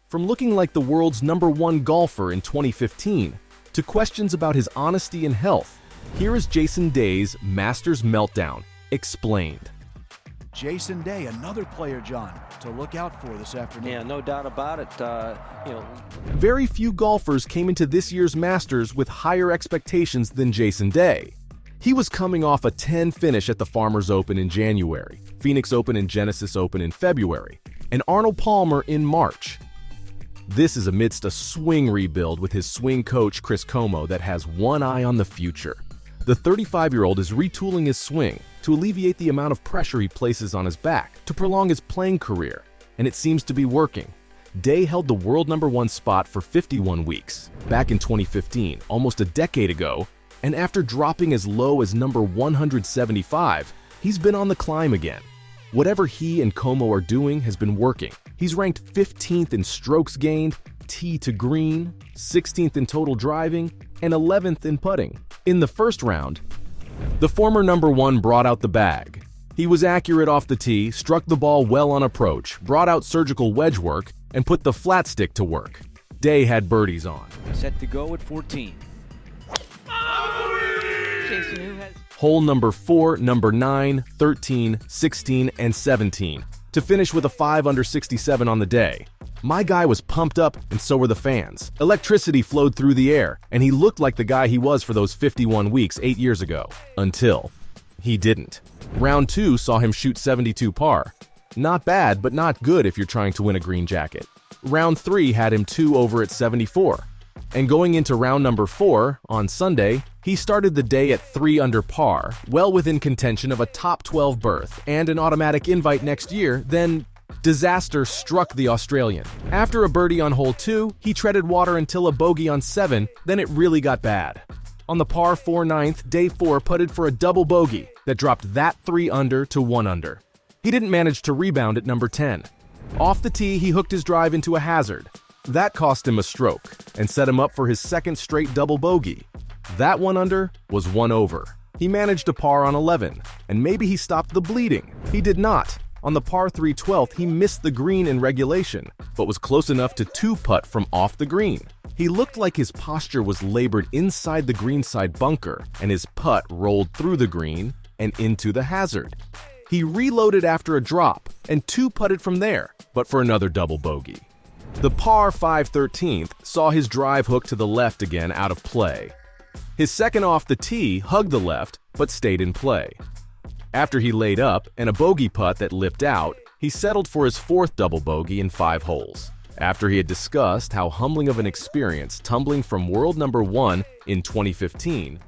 From looking like the world's #1 golfer in 2015 to questions about his honesty and health, here is Jason Day's Masters Meltdown explained. Jason Day, another player, John, to look out for this afternoon. Yeah, no doubt about it. Very few golfers came into this year's Masters with higher expectations than Jason Day. He was coming off a 10 finish at the Farmers Open in January, Phoenix Open and Genesis Open in February, and Arnold Palmer in March. This is amidst a swing rebuild with his swing coach Chris Como that has one eye on the future. The 35-year-old is retooling his swing to alleviate the amount of pressure he places on his back to prolong his playing career, and it seems to be working. Day held the world #1 spot for 51 weeks, back in 2015, almost a decade ago, and after dropping as low as number 175, he's been on the climb again. Whatever he and Como are doing has been working. He's ranked 15th in strokes gained, tee to green, 16th in total driving, and 11th in putting. In the first round, the former #1 brought out the bag. He was accurate off the tee, struck the ball well on approach, brought out surgical wedge work, and put the flat stick to work. Day had birdies on. Set to go at 14. Jason, who has... Hole number 4, number 9, 13, 16, and 17, to finish with a 5 under 67 on the day. My guy was pumped up, and so were the fans. Electricity flowed through the air, and he looked like the guy he was for those 51 weeks 8 years ago. Until he didn't. Round 2 saw him shoot 72 par. Not bad, but not good if you're trying to win a green jacket. Round 3 had him 2 over at 74. And going into round number 4, on Sunday, he started the day at 3 under par, well within contention of a top 12 berth and an automatic invite next year. Then disaster struck the Australian. After a birdie on hole 2, he treaded water until a bogey on 7, then it really got bad. On the par 4 9th, day 4 putted for a double bogey that dropped that 3 under to 1 under. He didn't manage to rebound at number 10. Off the tee, he hooked his drive into a hazard. That cost him a stroke and set him up for his second straight double bogey. That 1 under was 1 over. He managed a par on 11, and maybe he stopped the bleeding. He did not. On the par 3 12th, he missed the green in regulation, but was close enough to 2-putt from off the green. He looked like his posture was labored inside the greenside bunker, and his putt rolled through the green and into the hazard. He reloaded after a drop and 2-putted from there, but for another double bogey. The par 5 13th saw his drive hook to the left again out of play. His second off the tee hugged the left, but stayed in play. After he laid up and a bogey putt that lipped out, he settled for his 4th double bogey in 5 holes. After he had discussed how humbling of an experience tumbling from world #1 in 2015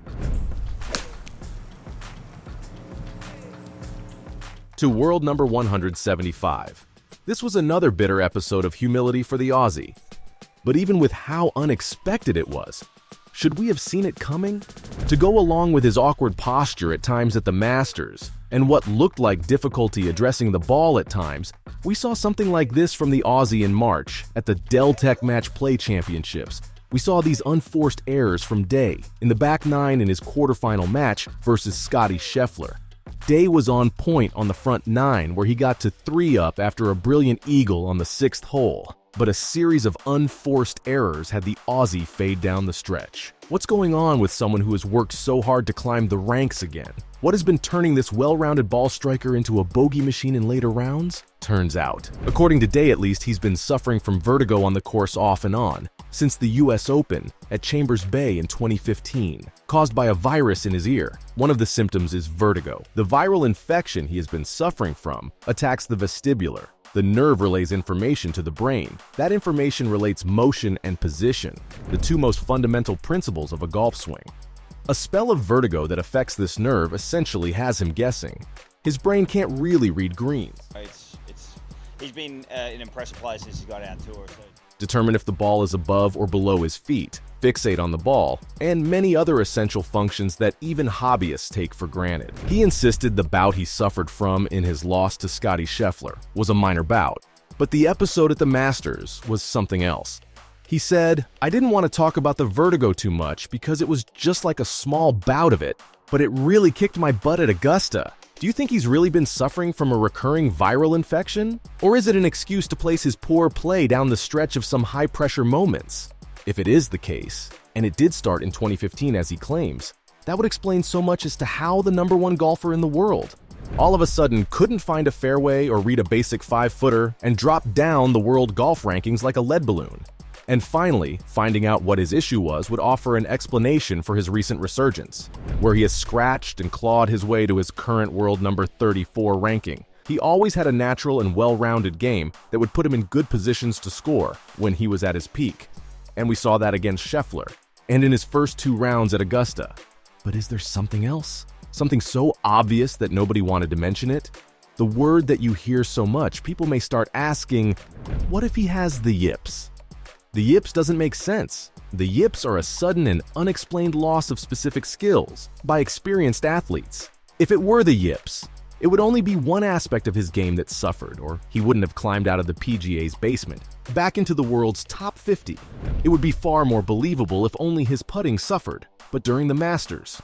to world number 175. This was another bitter episode of humility for the Aussie. But even with how unexpected it was, should we have seen it coming? To go along with his awkward posture at times at the Masters, and what looked like difficulty addressing the ball at times, we saw something like this from the Aussie in March at the Dell Tech Match Play Championships. We saw these unforced errors from Day in the back 9 in his quarterfinal match versus Scotty Scheffler. Day was on point on the front 9 where he got to 3 up after a brilliant eagle on the 6th hole. But a series of unforced errors had the Aussie fade down the stretch. What's going on with someone who has worked so hard to climb the ranks again? What has been turning this well-rounded ball striker into a bogey machine in later rounds? Turns out, according to Day at least, he's been suffering from vertigo on the course off and on since the US Open at Chambers Bay in 2015, caused by a virus in his ear. One of the symptoms is vertigo. The viral infection he has been suffering from attacks the vestibular. The nerve relays information to the brain. That information relates motion and position, the 2 most fundamental principles of a golf swing. A spell of vertigo that affects this nerve essentially has him guessing. His brain can't really read greens. He's been an impressive player since he's got out tour. So. Determine if the ball is above or below his feet, fixate on the ball, and many other essential functions that even hobbyists take for granted. He insisted the bout he suffered from in his loss to Scotty Scheffler was a minor bout, but the episode at the Masters was something else. He said, "I didn't want to talk about the vertigo too much because it was just like a small bout of it, but it really kicked my butt at Augusta. Do you think he's really been suffering from a recurring viral infection? Or is it an excuse to place his poor play down the stretch of some high-pressure moments? If it is the case, and it did start in 2015 as he claims, that would explain so much as to how the #1 golfer in the world all of a sudden couldn't find a fairway or read a basic 5-footer and dropped down the world golf rankings like a lead balloon. And finally, finding out what his issue was would offer an explanation for his recent resurgence, where he has scratched and clawed his way to his current world number 34 ranking. He always had a natural and well-rounded game that would put him in good positions to score when he was at his peak. And we saw that against Scheffler, and in his first 2 rounds at Augusta. But is there something else? Something so obvious that nobody wanted to mention it? The word that you hear so much, people may start asking, what if he has the yips? The yips doesn't make sense. The yips are a sudden and unexplained loss of specific skills by experienced athletes. If it were the yips, it would only be one aspect of his game that suffered, or he wouldn't have climbed out of the PGA's basement, back into the world's top 50. It would be far more believable if only his putting suffered, but during the Masters,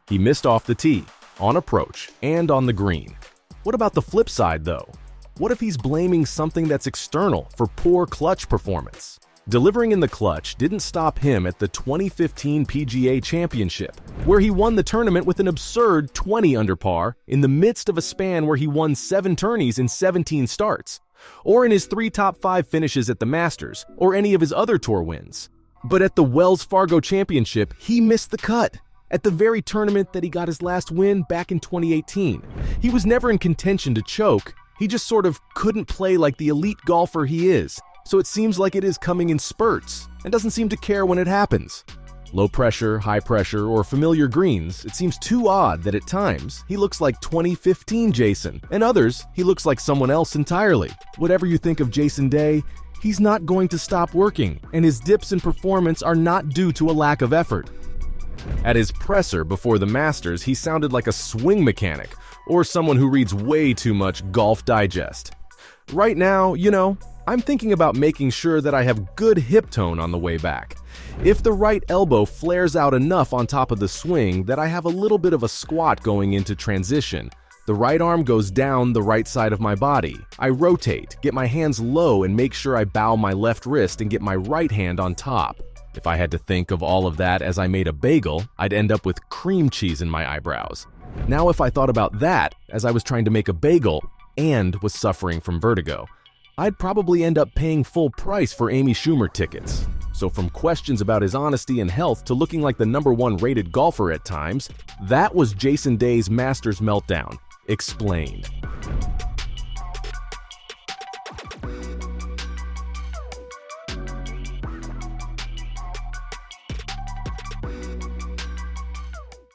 he missed off the tee, on approach, and on the green. What about the flip side, though? What if he's blaming something that's external for poor clutch performance? Delivering in the clutch didn't stop him at the 2015 PGA Championship, where he won the tournament with an absurd 20 under par in the midst of a span where he won 7 tourneys in 17 starts, or in his 3 top 5 finishes at the Masters, or any of his other tour wins. But at the Wells Fargo Championship, he missed the cut. At the very tournament that he got his last win back in 2018. He was never in contention to choke, he just sort of couldn't play like the elite golfer he is, so it seems like it is coming in spurts, and doesn't seem to care when it happens. Low pressure, high pressure, or familiar greens, it seems too odd that at times he looks like 2015 Jason, and others he looks like someone else entirely. Whatever you think of Jason Day, he's not going to stop working, and his dips in performance are not due to a lack of effort. At his presser before the Masters, he sounded like a swing mechanic, or someone who reads way too much Golf Digest. Right now, I'm thinking about making sure that I have good hip tone on the way back. If the right elbow flares out enough on top of the swing that I have a little bit of a squat going into transition, the right arm goes down the right side of my body. I rotate, get my hands low, and make sure I bow my left wrist and get my right hand on top. If I had to think of all of that as I made a bagel, I'd end up with cream cheese in my eyebrows. Now if I thought about that as I was trying to make a bagel and was suffering from vertigo, I'd probably end up paying full price for Amy Schumer tickets. So from questions about his honesty and health to looking like the #1 rated golfer at times, that was Jason Day's Masters Meltdown, explained.